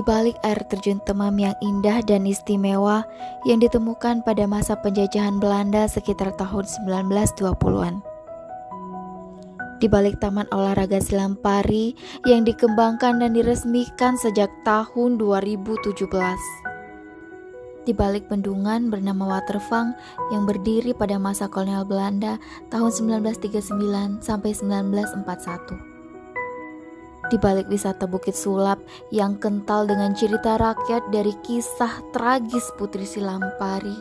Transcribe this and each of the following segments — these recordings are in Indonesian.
Di balik air terjun Temam yang indah dan istimewa yang ditemukan pada masa penjajahan Belanda sekitar tahun 1920-an. Di balik taman olahraga Silampari yang dikembangkan dan diresmikan sejak tahun 2017. Di balik bendungan bernama Watervang yang berdiri pada masa kolonial Belanda tahun 1939 sampai 1941. Di balik wisata Bukit Sulap yang kental dengan cerita rakyat dari kisah tragis Putri Silampari.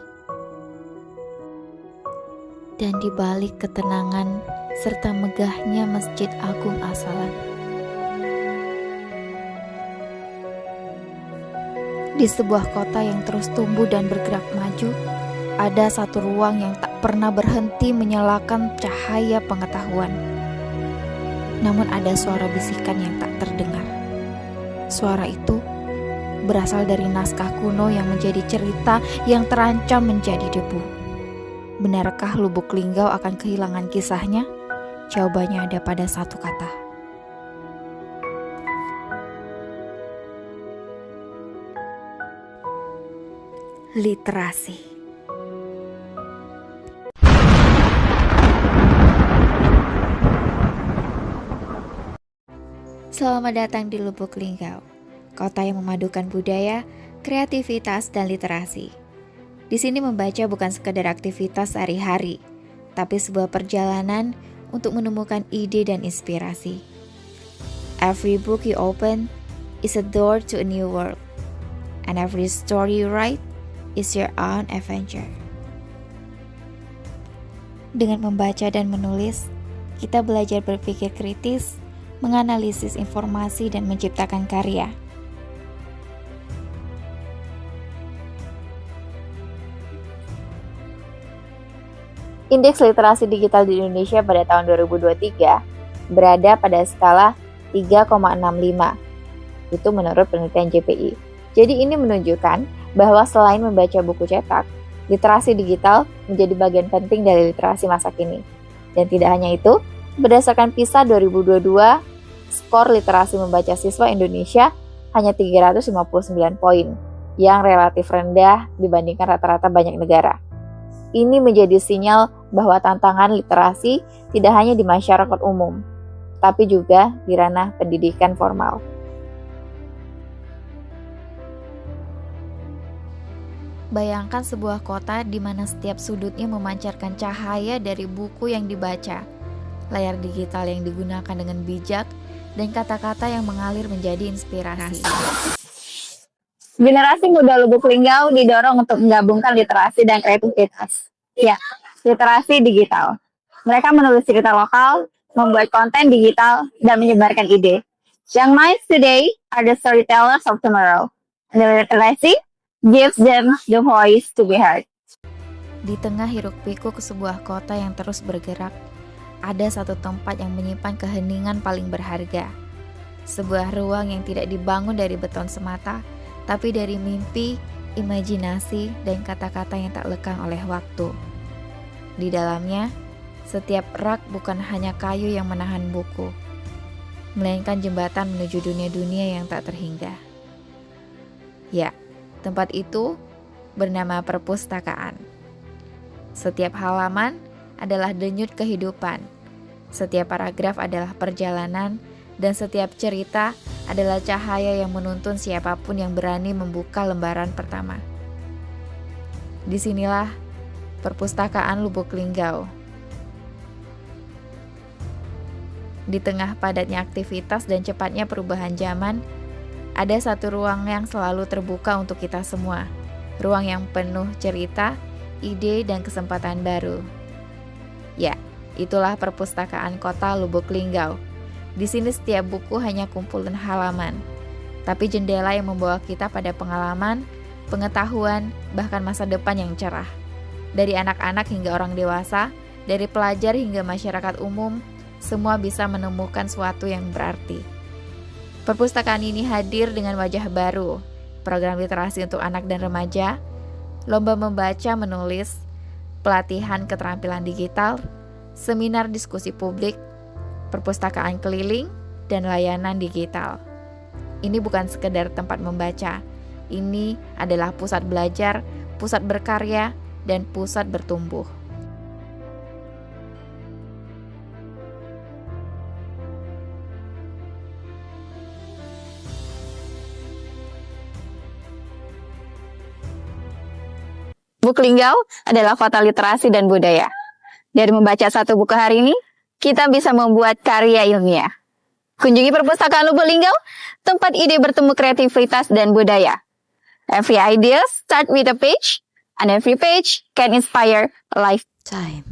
Dan di balik ketenangan serta megahnya Masjid Agung As-Salam. Di sebuah kota yang terus tumbuh dan bergerak maju, ada satu ruang yang tak pernah berhenti menyalakan cahaya pengetahuan. Namun ada suara bisikan yang tak terdengar. Suara itu berasal dari naskah kuno yang menjadi cerita yang terancam menjadi debu. Benarkah Lubuk Linggau akan kehilangan kisahnya? Jawabannya ada pada satu kata. Literasi. Selamat datang di Lubuk Linggau, kota yang memadukan budaya, kreativitas, dan literasi. Di sini membaca bukan sekedar aktivitas sehari-hari, tapi sebuah perjalanan untuk menemukan ide dan inspirasi. Every book you open is a door to a new world, and every story you write is your own adventure. Dengan membaca dan menulis, kita belajar berpikir kritis, menganalisis informasi, dan menciptakan karya. Indeks literasi digital di Indonesia pada tahun 2023 berada pada skala 3,65. Itu menurut penelitian JPI. Jadi ini menunjukkan bahwa selain membaca buku cetak, literasi digital menjadi bagian penting dari literasi masa kini. Dan tidak hanya itu, berdasarkan PISA 2022, skor literasi membaca siswa Indonesia hanya 359 poin, yang relatif rendah dibandingkan rata-rata banyak negara. Ini menjadi sinyal bahwa tantangan literasi tidak hanya di masyarakat umum, tapi juga di ranah pendidikan formal. Bayangkan sebuah kota di mana setiap sudutnya memancarkan cahaya dari buku yang dibaca, layar digital yang digunakan dengan bijak, dan kata-kata yang mengalir menjadi inspirasi. Generasi muda Lubuk Linggau didorong untuk menggabungkan literasi dan kreativitas. Ya, literasi digital. Mereka menulis cerita lokal, membuat konten digital, dan menyebarkan ide. Young minds today are the storytellers of tomorrow. And the literasi gives them the voice to be heard. Di tengah hiruk-pikuk sebuah kota yang terus bergerak, ada satu tempat yang menyimpan keheningan paling berharga. Sebuah ruang yang tidak dibangun dari beton semata, tapi dari mimpi, imajinasi, dan kata-kata yang tak lekang oleh waktu. Di dalamnya, setiap rak bukan hanya kayu yang menahan buku, melainkan jembatan menuju dunia-dunia yang tak terhingga. Ya, tempat itu bernama perpustakaan. Setiap halaman adalah denyut kehidupan, setiap paragraf adalah perjalanan, dan setiap cerita adalah cahaya yang menuntun siapapun yang berani membuka lembaran pertama. Disinilah perpustakaan Lubuk Linggau. Di tengah padatnya aktivitas dan cepatnya perubahan zaman, ada satu ruang yang selalu terbuka untuk kita semua. Ruang yang penuh cerita, ide, dan kesempatan baru. Ya, itulah perpustakaan kota Lubuk Linggau. Di sini setiap buku hanya kumpulan halaman, tapi jendela yang membawa kita pada pengalaman, pengetahuan, bahkan masa depan yang cerah. Dari anak-anak hingga orang dewasa, dari pelajar hingga masyarakat umum, semua bisa menemukan sesuatu yang berarti. Perpustakaan ini hadir dengan wajah baru, program literasi untuk anak dan remaja, lomba membaca menulis, pelatihan keterampilan digital, seminar diskusi publik, perpustakaan keliling, dan layanan digital. Ini bukan sekedar tempat membaca. Ini adalah pusat belajar, pusat berkarya, dan pusat bertumbuh. Buku Linggau adalah kota literasi dan budaya. Dari membaca satu buku hari ini, kita bisa membuat karya ilmiah. Kunjungi perpustakaan Lubuk Linggau, tempat ide bertemu kreativitas dan budaya. Every idea start with a page, and every page can inspire a lifetime.